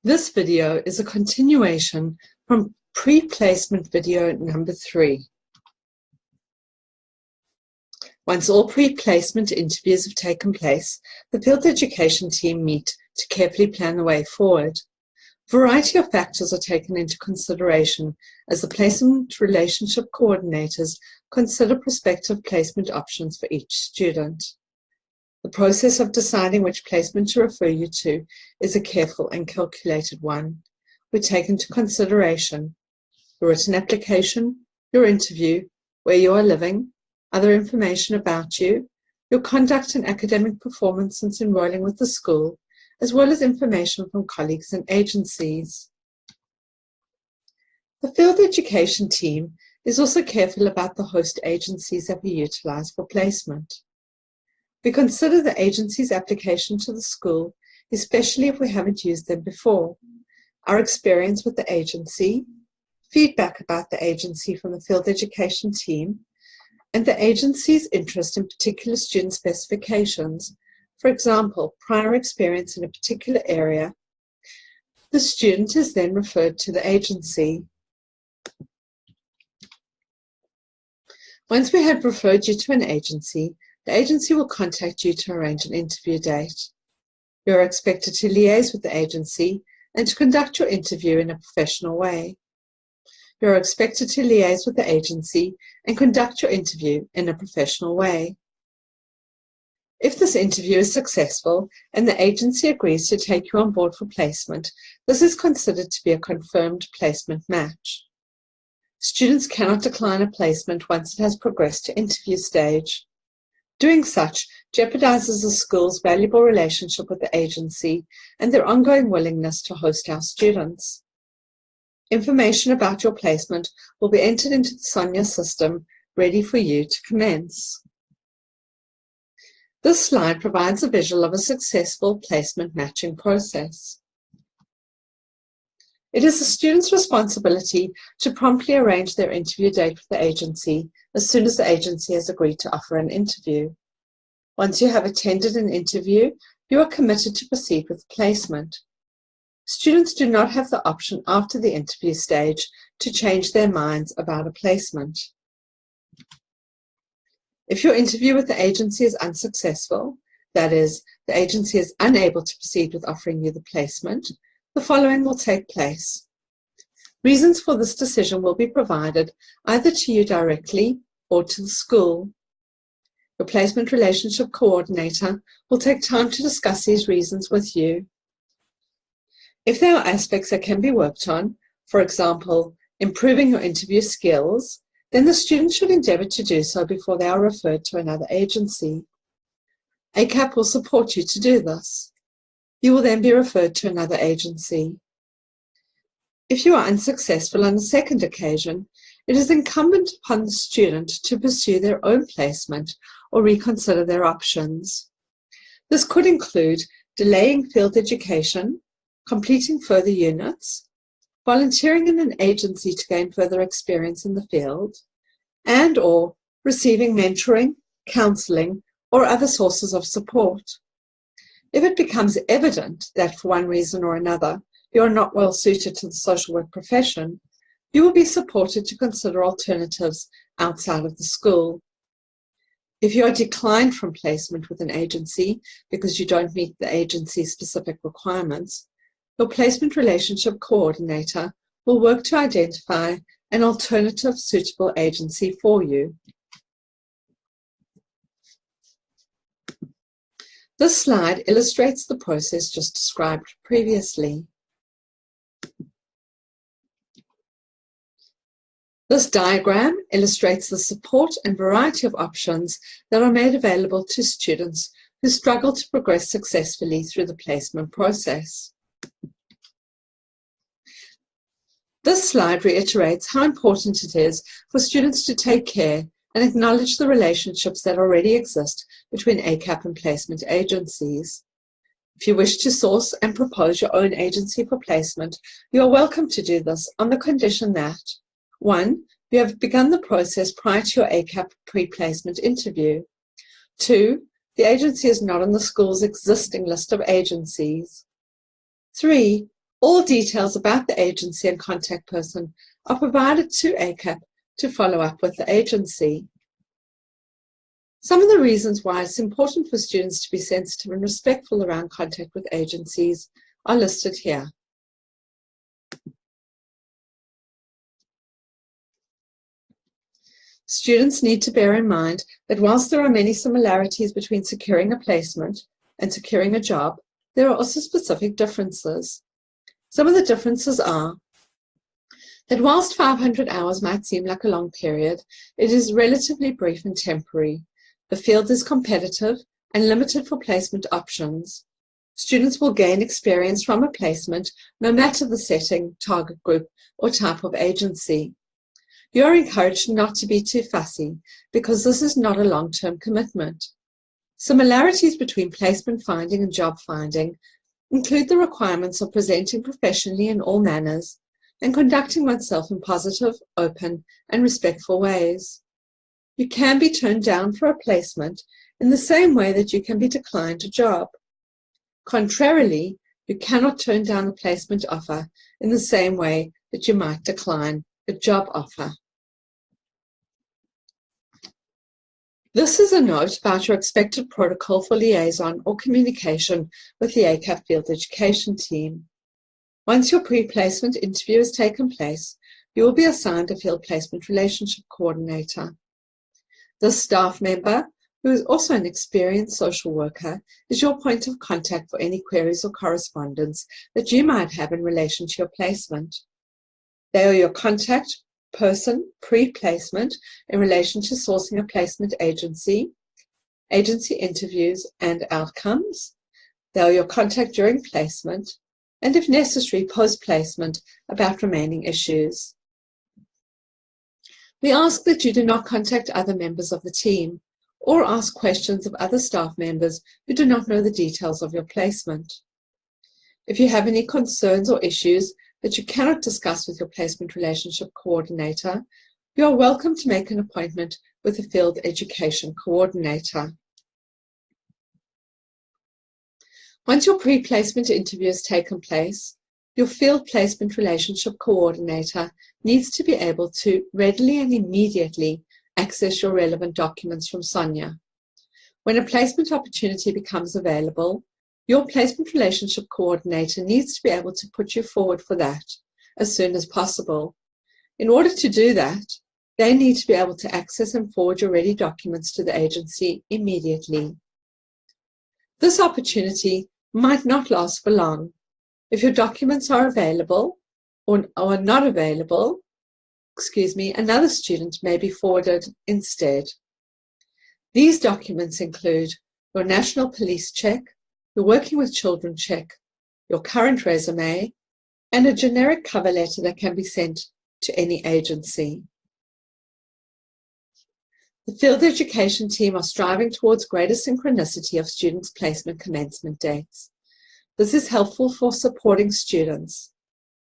This video is a continuation from pre-placement video number 3. Once all pre-placement interviews have taken place, the field education team meet to carefully plan the way forward. A variety of factors are taken into consideration as the placement relationship coordinators consider prospective placement options for each student. The process of deciding which placement to refer you to is a careful and calculated one. We take into consideration your written application, your interview, where you are living, other information about you, your conduct and academic performance since enrolling with the school, as well as information from colleagues and agencies. The field education team is also careful about the host agencies that we utilize for placement. We consider the agency's application to the school, especially if we haven't used them before, our experience with the agency, feedback about the agency from the field education team, and the agency's interest in particular student specifications. For example, prior experience in a particular area. The student is then referred to the agency. Once we have referred you to an agency, the agency will contact you to arrange an interview date. You are expected to liaise with the agency and to conduct your interview in a professional way. You are expected to liaise with the agency and conduct your interview in a professional way. If this interview is successful and the agency agrees to take you on board for placement, this is considered to be a confirmed placement match. Students cannot decline a placement once it has progressed to interview stage. Doing such jeopardizes the school's valuable relationship with the agency and their ongoing willingness to host our students. Information about your placement will be entered into the Sonia system, ready for you to commence. This slide provides a visual of a successful placement matching process. It is the student's responsibility to promptly arrange their interview date with the agency as soon as the agency has agreed to offer an interview. Once you have attended an interview, you are committed to proceed with placement. Students do not have the option after the interview stage to change their minds about a placement. If your interview with the agency is unsuccessful, that is, the agency is unable to proceed with offering you the placement, the following will take place. Reasons for this decision will be provided either to you directly or to the school. Your placement relationship coordinator will take time to discuss these reasons with you. If there are aspects that can be worked on, for example, improving your interview skills, then the student should endeavour to do so before they are referred to another agency. ACAP will support you to do this. You will then be referred to another agency. If you are unsuccessful on a second occasion, it is incumbent upon the student to pursue their own placement or reconsider their options. This could include delaying field education, completing further units, volunteering in an agency to gain further experience in the field, and/or receiving mentoring, counselling, or other sources of support. If it becomes evident that for one reason or another you are not well suited to the social work profession, you will be supported to consider alternatives outside of the school. If you are declined from placement with an agency because you don't meet the agency's specific requirements, your placement relationship coordinator will work to identify an alternative suitable agency for you. This slide illustrates the process just described previously. This diagram illustrates the support and variety of options that are made available to students who struggle to progress successfully through the placement process. This slide reiterates how important it is for students to take care and acknowledge the relationships that already exist between ACAP and placement agencies. If you wish to source and propose your own agency for placement, you are welcome to do this on the condition that 1. You have begun the process prior to your ACAP pre-placement interview. 2. The agency is not on the school's existing list of agencies. 3. All details about the agency and contact person are provided to ACAP to follow up with the agency. Some of the reasons why it's important for students to be sensitive and respectful around contact with agencies are listed here. Students need to bear in mind that whilst there are many similarities between securing a placement and securing a job, there are also specific differences. Some of the differences are that whilst 500 hours might seem like a long period, it is relatively brief and temporary. The field is competitive and limited for placement options. Students will gain experience from a placement no matter the setting, target group, or type of agency. You are encouraged not to be too fussy because this is not a long-term commitment. Similarities between placement finding and job finding include the requirements of presenting professionally in all manners and conducting oneself in positive, open, and respectful ways. You can be turned down for a placement in the same way that you can be declined a job. Contrarily, you cannot turn down a placement offer in the same way that you might decline a job offer. This is a note about your expected protocol for liaison or communication with the ACAP field education team. Once your pre-placement interview has taken place, you will be assigned a field placement relationship coordinator. This staff member, who is also an experienced social worker, is your point of contact for any queries or correspondence that you might have in relation to your placement. They are your contact person pre-placement in relation to sourcing a placement agency, agency interviews and outcomes. They are your contact during placement, and if necessary, post-placement about remaining issues. We ask that you do not contact other members of the team or ask questions of other staff members who do not know the details of your placement. If you have any concerns or issues that you cannot discuss with your placement relationship coordinator, you are welcome to make an appointment with a field education coordinator. Once your pre-placement interview has taken place, your field placement relationship coordinator needs to be able to readily and immediately access your relevant documents from Sonia. When a placement opportunity becomes available, your placement relationship coordinator needs to be able to put you forward for that as soon as possible. In order to do that, they need to be able to access and forward your ready documents to the agency immediately. This opportunity might not last for long. If your documents are available or are not available, another student may be forwarded instead. These documents include your National Police check, your Working with Children check, your current resume, and a generic cover letter that can be sent to any agency. The field education team are striving towards greater synchronicity of students' placement commencement dates. This is helpful for supporting students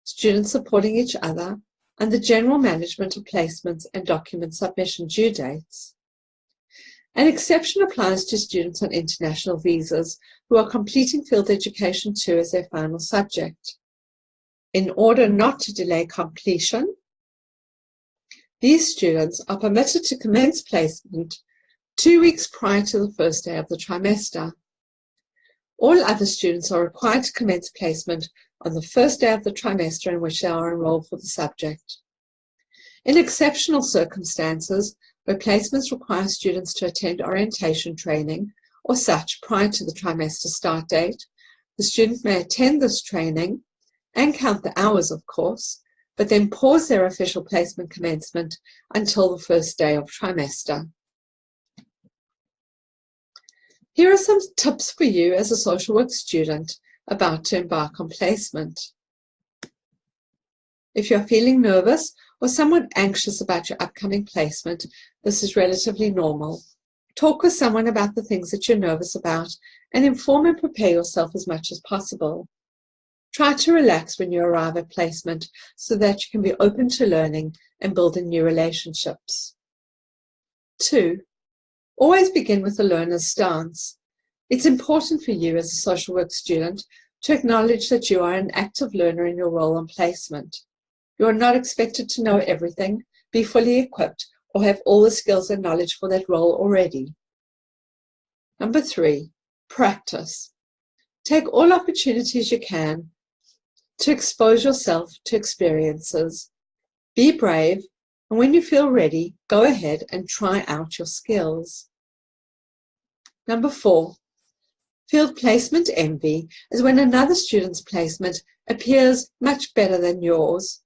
supporting each other, and the general management of placements and document submission due dates. An exception applies to students on international visas who are completing Field Education 2 as their final subject. In order not to delay completion, these students are permitted to commence placement 2 weeks prior to the first day of the trimester. All other students are required to commence placement on the first day of the trimester in which they are enrolled for the subject. In exceptional circumstances, where placements require students to attend orientation training or such prior to the trimester start date, the student may attend this training and count the hours, of course, but then pause their official placement commencement until the first day of trimester. Here are some tips for you as a social work student about to embark on placement. If you're feeling nervous or somewhat anxious about your upcoming placement, this is relatively normal. Talk with someone about the things that you're nervous about and inform and prepare yourself as much as possible. Try to relax when you arrive at placement so that you can be open to learning and building new relationships. 2. Always begin with a learner's stance. It's important for you as a social work student to acknowledge that you are an active learner in your role on placement. You are not expected to know everything, be fully equipped, or have all the skills and knowledge for that role already. Number 3, practice. Take all opportunities you can to expose yourself to experiences. Be brave, and when you feel ready, go ahead and try out your skills. Number 4, field placement envy is when another student's placement appears much better than yours.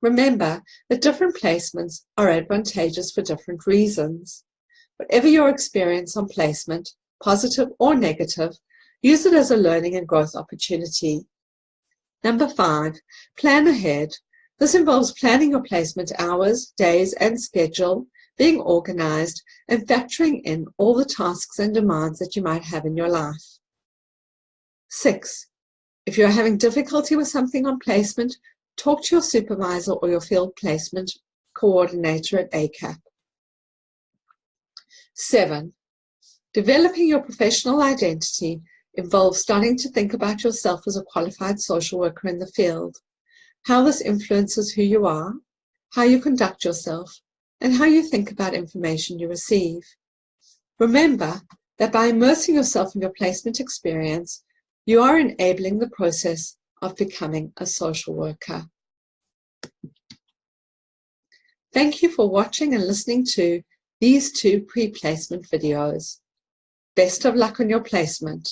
Remember that different placements are advantageous for different reasons. Whatever your experience on placement, positive or negative, use it as a learning and growth opportunity. Number 5, plan ahead. This involves planning your placement hours, days, and schedule, being organized, and factoring in all the tasks and demands that you might have in your life. 6, if you're having difficulty with something on placement, talk to your supervisor or your field placement coordinator at ACAP. 7, developing your professional identity involves starting to think about yourself as a qualified social worker in the field, how this influences who you are, how you conduct yourself, and how you think about information you receive. Remember that by immersing yourself in your placement experience, you are enabling the process of becoming a social worker. Thank you for watching and listening to these 2 pre-placement videos. Best of luck on your placement.